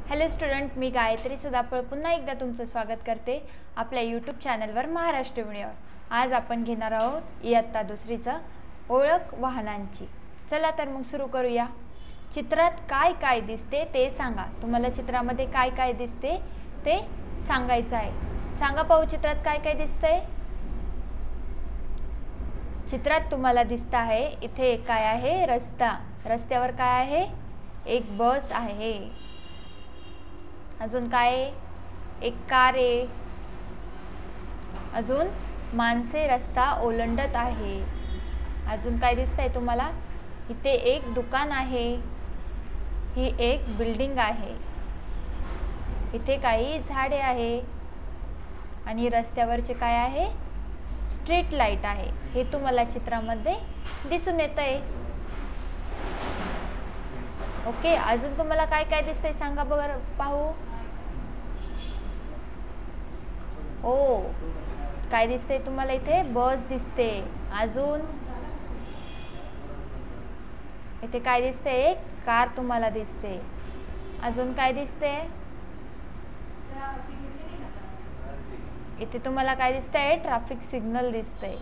Hello student, मी गायत्री सदाफळ पुन्हा एकदा तुमचं स्वागत करते आपल्या यूट्यूब चॅनलवर महाराष्ट्र व्हिडिओ। आज आपण घेणार आहोत इयत्ता दुसरीचं ओळख वाहनांची। चला तर मग सुरू करूया। चित्रात काय काय दिसते ते सांगा। तुम्हाला चित्रामध्ये काय काय दिसते ते सांगायचं आहे। सांगा पाहू, चित्रात काय काय दिसतंय? चित्रात तुम्हाला दिसत आहे इथे काय आहे? रस्ता। रस्त्यावर काय आहे? एक बस आहे। अजून काय? एक कार आहे। अजून माणसे रस्ता ओलांडत आहे। अजून काय दिसतंय तुम्हाला? इथे एक दुकान आहे। ही एक बिल्डिंग आहे। इथे काही झाडे आहे आणि रस्त्यावरचे काय आहे? स्ट्रीट लाईट आहे। हे तुम्हाला चित्रामध्ये दिसून येतंय। ओके, अजून तुम्हाला काय काय दिसतंय सांगा बरं पाहू। ओ, काय दिसते तुम्हाला? इथे बस दिसते। अजून इथे काय दिसते? एक कार तुम्हाला दिसते। अजून काय दिसते? इथे तुम्हाला काय दिसतंय? ट्रॅफिक सिग्नल दिसतंय।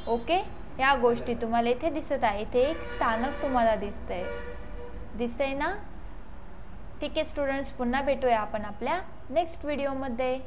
ओके, या गोष्टी तुम्हाला इथे दिसत आहे। इथे एक स्थानक तुम्हाला दिसतंय ना? ठीक आहे स्टुडंट्स, पुन्हा भेटूया आपण आपल्या नेक्स्ट व्हिडिओमध्ये।